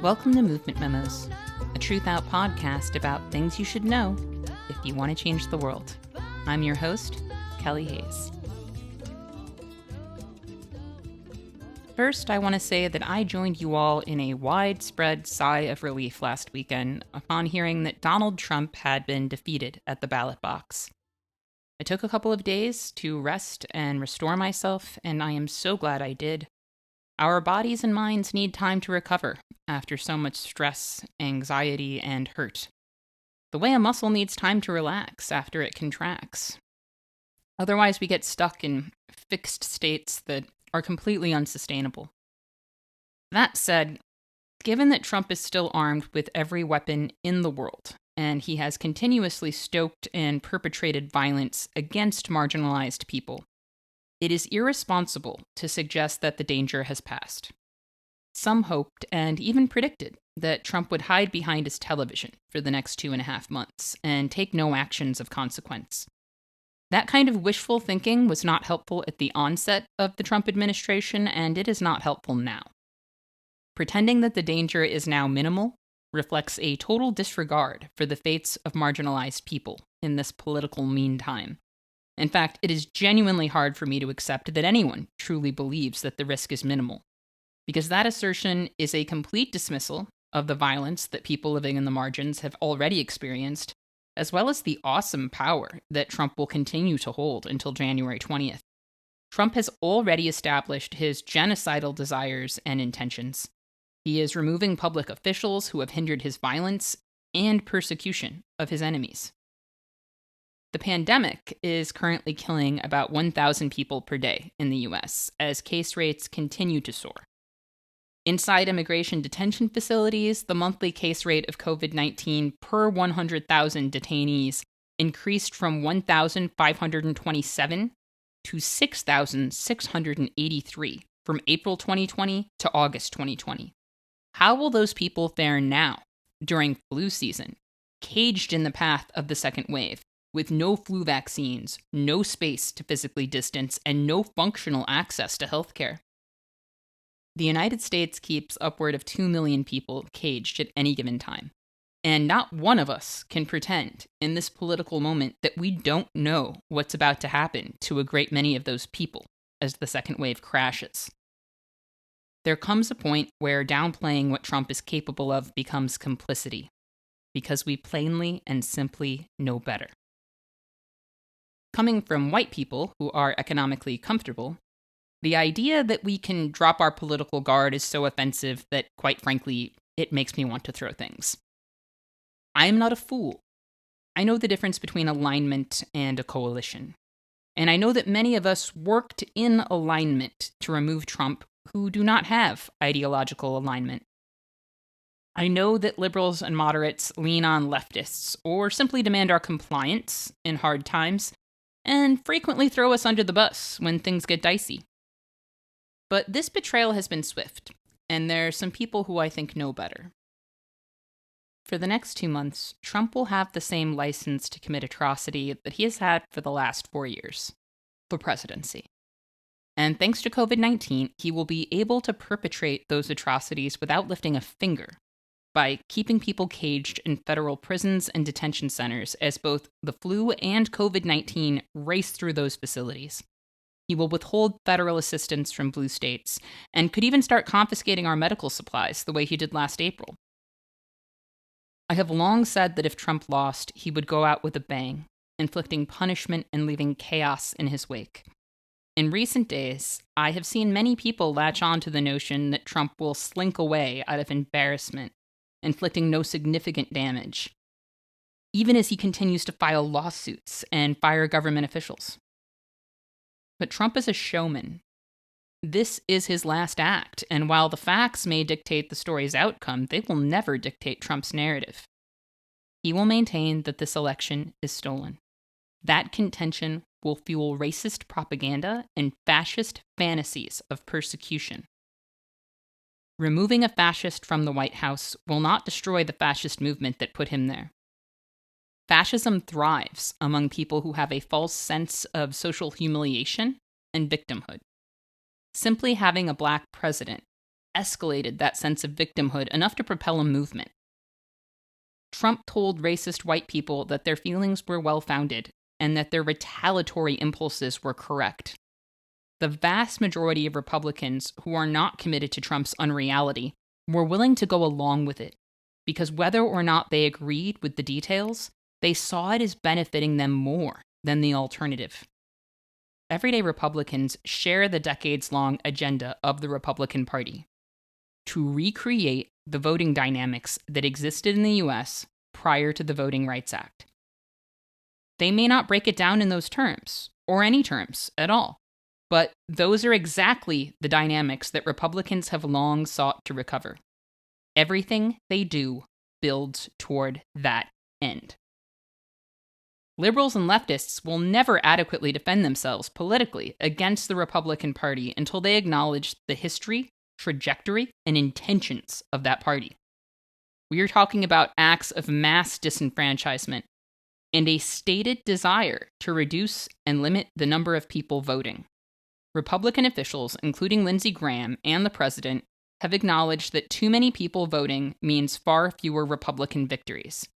Welcome to Movement Memos, a TRUTHOUT podcast about things you should know if you want to change the world. I'm your host, Kelly Hayes. First, I want to say that I joined you all in a widespread sigh of relief last weekend upon hearing that Donald Trump had been defeated at the ballot box. I took a couple of days to rest and restore myself, and I am so glad I did. Our bodies and minds need time to recover after so much stress, anxiety, and hurt. The way a muscle needs time to relax after it contracts. Otherwise, we get stuck in fixed states that are completely unsustainable. That said, given that Trump is still armed with every weapon in the world, and he has continuously stoked and perpetrated violence against marginalized people, it is irresponsible to suggest that the danger has passed. Some hoped and even predicted that Trump would hide behind his television for the next 2.5 months and take no actions of consequence. That kind of wishful thinking was not helpful at the onset of the Trump administration, and it is not helpful now. Pretending that the danger is now minimal reflects a total disregard for the fates of marginalized people in this political meantime. In fact, it is genuinely hard for me to accept that anyone truly believes that the risk is minimal, because that assertion is a complete dismissal of the violence that people living in the margins have already experienced, as well as the awesome power that Trump will continue to hold until January 20th. Trump has already established his genocidal desires and intentions. He is removing public officials who have hindered his violence and persecution of his enemies. The pandemic is currently killing about 1,000 people per day in the US as case rates continue to soar. Inside immigration detention facilities, the monthly case rate of COVID-19 per 100,000 detainees increased from 1,527 to 6,683 from April 2020 to August 2020. How will those people fare now, during flu season, caged in the path of the second wave, with no flu vaccines, no space to physically distance, and no functional access to healthcare? The United States keeps upward of 2 million people caged at any given time. And not one of us can pretend in this political moment that we don't know what's about to happen to a great many of those people as the second wave crashes. There comes a point where downplaying what Trump is capable of becomes complicity, because we plainly and simply know better. Coming from white people who are economically comfortable, the idea that we can drop our political guard is so offensive that, quite frankly, it makes me want to throw things. I am not a fool. I know the difference between alignment and a coalition. And I know that many of us worked in alignment to remove Trump who do not have ideological alignment. I know that liberals and moderates lean on leftists or simply demand our compliance in hard times and frequently throw us under the bus when things get dicey. But this betrayal has been swift, and there are some people who I think know better. For the next 2 months, Trump will have the same license to commit atrocity that he has had for the last 4 years, the presidency. And thanks to COVID-19, he will be able to perpetrate those atrocities without lifting a finger, by keeping people caged in federal prisons and detention centers as both the flu and COVID-19 race through those facilities. He will withhold federal assistance from blue states and could even start confiscating our medical supplies the way he did last April. I have long said that if Trump lost, he would go out with a bang, inflicting punishment and leaving chaos in his wake. In recent days, I have seen many people latch on to the notion that Trump will slink away out of embarrassment, inflicting no significant damage, even as he continues to file lawsuits and fire government officials. But Trump is a showman. This is his last act, and while the facts may dictate the story's outcome, they will never dictate Trump's narrative. He will maintain that this election is stolen. That contention will fuel racist propaganda and fascist fantasies of persecution. Removing a fascist from the White House will not destroy the fascist movement that put him there. Fascism thrives among people who have a false sense of social humiliation and victimhood. Simply having a black president escalated that sense of victimhood enough to propel a movement. Trump told racist white people that their feelings were well-founded and that their retaliatory impulses were correct. The vast majority of Republicans who are not committed to Trump's unreality were willing to go along with it, because whether or not they agreed with the details, they saw it as benefiting them more than the alternative. Everyday Republicans share the decades-long agenda of the Republican Party to recreate the voting dynamics that existed in the US prior to the Voting Rights Act. They may not break it down in those terms, or any terms at all, but those are exactly the dynamics that Republicans have long sought to recover. Everything they do builds toward that end. Liberals and leftists will never adequately defend themselves politically against the Republican Party until they acknowledge the history, trajectory, and intentions of that party. We are talking about acts of mass disenfranchisement and a stated desire to reduce and limit the number of people voting. Republican officials, including Lindsey Graham and the president, have acknowledged that too many people voting means far fewer Republican victories.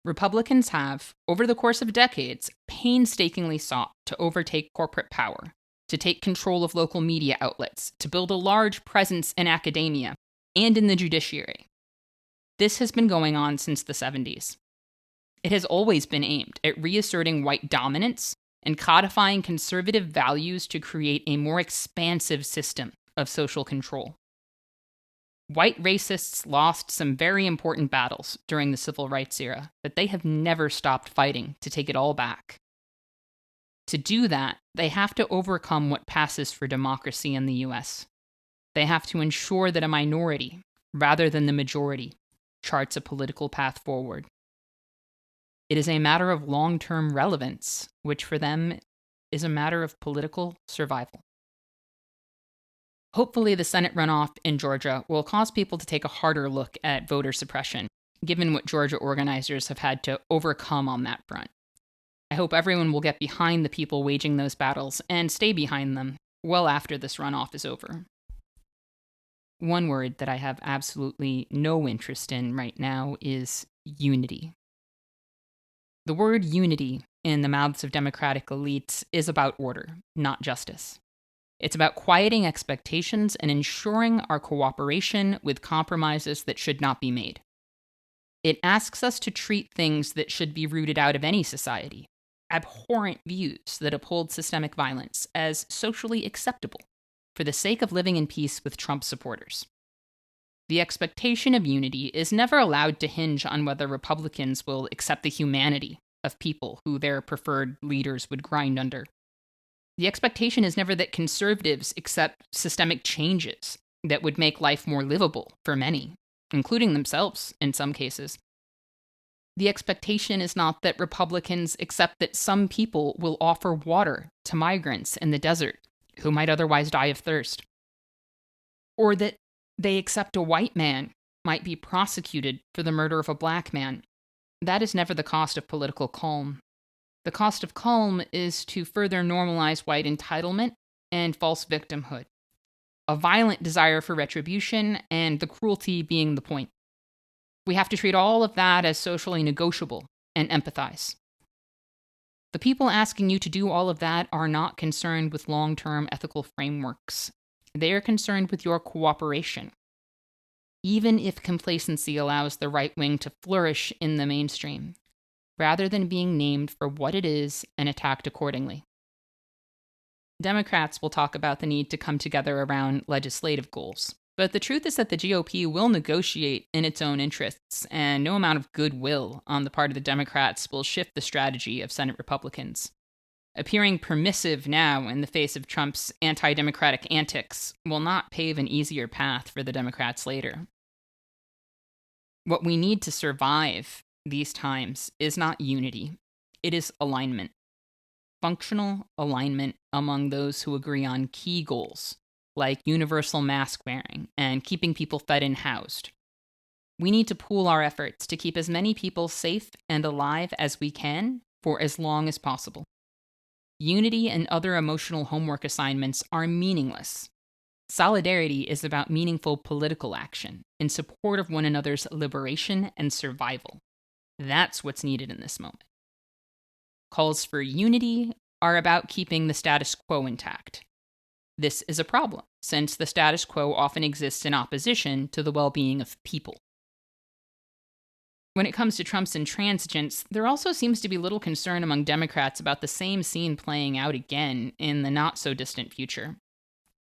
Republicans have, over the course of decades, painstakingly sought to overtake corporate power, to take control of local media outlets, to build a large presence in academia and in the judiciary. This has been going on since the 70s. It has always been aimed at reasserting white dominance and codifying conservative values to create a more expansive system of social control. White racists lost some very important battles during the civil rights era, but they have never stopped fighting to take it all back. To do that, they have to overcome what passes for democracy in the US. They have to ensure that a minority, rather than the majority, charts a political path forward. It is a matter of long-term relevance, which for them is a matter of political survival. Hopefully, the Senate runoff in Georgia will cause people to take a harder look at voter suppression, given what Georgia organizers have had to overcome on that front. I hope everyone will get behind the people waging those battles and stay behind them well after this runoff is over. One word that I have absolutely no interest in right now is unity. The word unity in the mouths of Democratic elites is about order, not justice. It's about quieting expectations and ensuring our cooperation with compromises that should not be made. It asks us to treat things that should be rooted out of any society, abhorrent views that uphold systemic violence, as socially acceptable for the sake of living in peace with Trump supporters. The expectation of unity is never allowed to hinge on whether Republicans will accept the humanity of people who their preferred leaders would grind under. The expectation is never that conservatives accept systemic changes that would make life more livable for many, including themselves in some cases. The expectation is not that Republicans accept that some people will offer water to migrants in the desert who might otherwise die of thirst, or that they accept a white man might be prosecuted for the murder of a black man. That is never the cost of political calm. The cost of calm is to further normalize white entitlement and false victimhood, a violent desire for retribution, and the cruelty being the point. We have to treat all of that as socially negotiable and empathize. The people asking you to do all of that are not concerned with long-term ethical frameworks. They are concerned with your cooperation. Even if complacency allows the right wing to flourish in the mainstream, rather than being named for what it is and attacked accordingly. Democrats will talk about the need to come together around legislative goals, but the truth is that the GOP will negotiate in its own interests, and no amount of goodwill on the part of the Democrats will shift the strategy of Senate Republicans. Appearing permissive now in the face of Trump's anti-democratic antics will not pave an easier path for the Democrats later. What we need to survive these times is not unity, it is alignment. Functional alignment among those who agree on key goals, like universal mask wearing and keeping people fed and housed. We need to pool our efforts to keep as many people safe and alive as we can for as long as possible. Unity and other emotional homework assignments are meaningless Solidarity is about meaningful political action in support of one another's liberation and survival. That's what's needed in this moment. Calls for unity are about keeping the status quo intact. This is a problem, since the status quo often exists in opposition to the well-being of people. When it comes to Trump's intransigence, there also seems to be little concern among Democrats about the same scene playing out again in the not-so-distant future,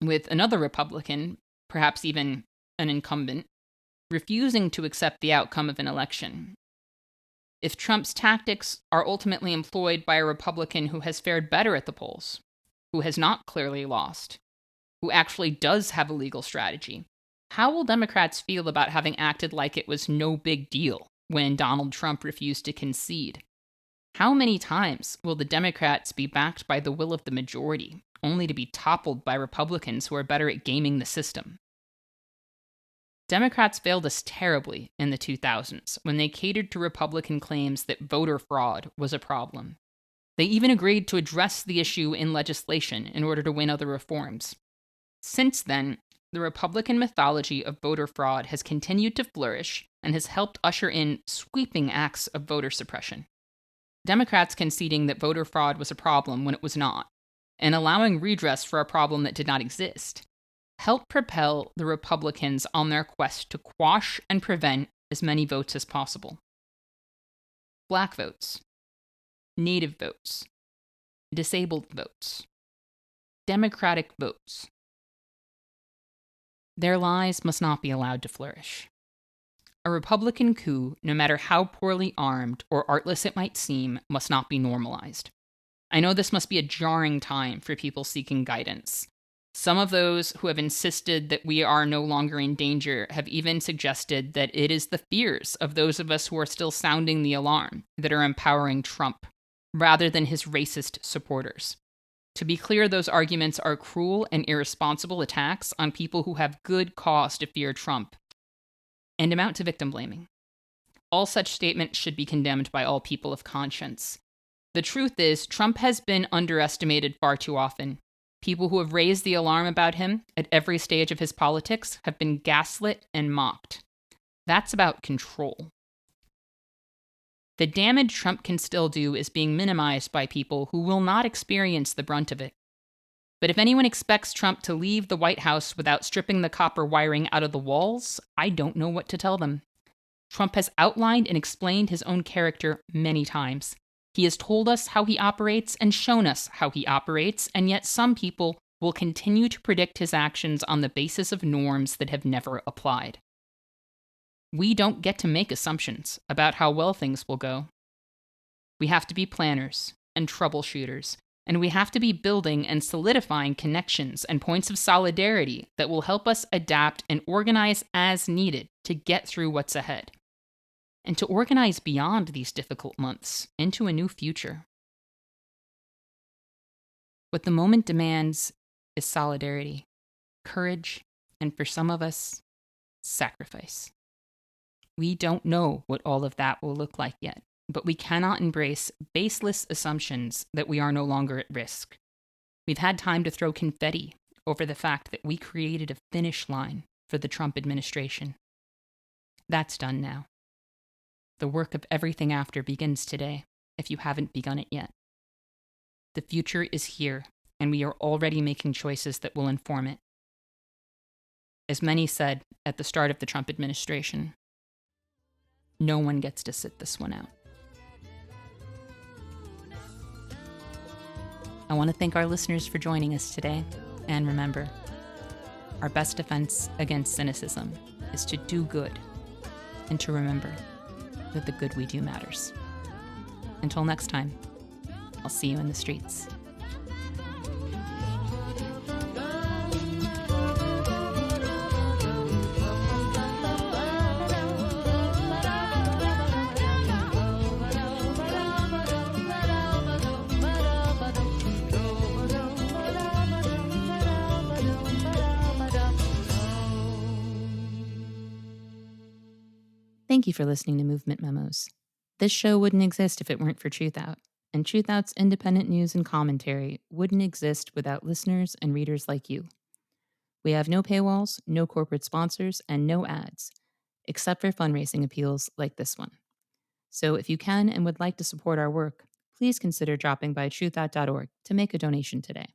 with another Republican, perhaps even an incumbent, refusing to accept the outcome of an election. If Trump's tactics are ultimately employed by a Republican who has fared better at the polls, who has not clearly lost, who actually does have a legal strategy, how will Democrats feel about having acted like it was no big deal when Donald Trump refused to concede? How many times will the Democrats be backed by the will of the majority, only to be toppled by Republicans who are better at gaming the system? Democrats failed us terribly in the 2000s when they catered to Republican claims that voter fraud was a problem. They even agreed to address the issue in legislation in order to win other reforms. Since then, the Republican mythology of voter fraud has continued to flourish and has helped usher in sweeping acts of voter suppression. Democrats conceding that voter fraud was a problem when it was not, and allowing redress for a problem that did not exist, helped propel the Republicans on their quest to quash and prevent as many votes as possible. Black votes, Native votes, disabled votes, Democratic votes. Their lies must not be allowed to flourish. A Republican coup, no matter how poorly armed or artless it might seem, must not be normalized. I know this must be a jarring time for people seeking guidance. Some of those who have insisted that we are no longer in danger have even suggested that it is the fears of those of us who are still sounding the alarm that are empowering Trump, rather than his racist supporters. To be clear, those arguments are cruel and irresponsible attacks on people who have good cause to fear Trump, and amount to victim blaming. All such statements should be condemned by all people of conscience. The truth is, Trump has been underestimated far too often. People who have raised the alarm about him at every stage of his politics have been gaslit and mocked. That's about control. The damage Trump can still do is being minimized by people who will not experience the brunt of it. But if anyone expects Trump to leave the White House without stripping the copper wiring out of the walls, I don't know what to tell them. Trump has outlined and explained his own character many times. He has told us how he operates and shown us how he operates, and yet some people will continue to predict his actions on the basis of norms that have never applied. We don't get to make assumptions about how well things will go. We have to be planners and troubleshooters, and we have to be building and solidifying connections and points of solidarity that will help us adapt and organize as needed to get through what's ahead, and to organize beyond these difficult months into a new future. What the moment demands is solidarity, courage, and for some of us, sacrifice. We don't know what all of that will look like yet, but we cannot embrace baseless assumptions that we are no longer at risk. We've had time to throw confetti over the fact that we created a finish line for the Trump administration. That's done now. The work of everything after begins today, if you haven't begun it yet. The future is here, and we are already making choices that will inform it. As many said at the start of the Trump administration, no one gets to sit this one out. I want to thank our listeners for joining us today, and remember, our best defense against cynicism is to do good and to remember that the good we do matters. Until next time, I'll see you in the streets. Thank you for listening to Movement Memos. This show wouldn't exist if it weren't for TRUTHOUT, and TRUTHOUT's independent news and commentary wouldn't exist without listeners and readers like you. We have no paywalls, no corporate sponsors, and no ads, except for fundraising appeals like this one. So if you can and would like to support our work, please consider dropping by truthout.org to make a donation today.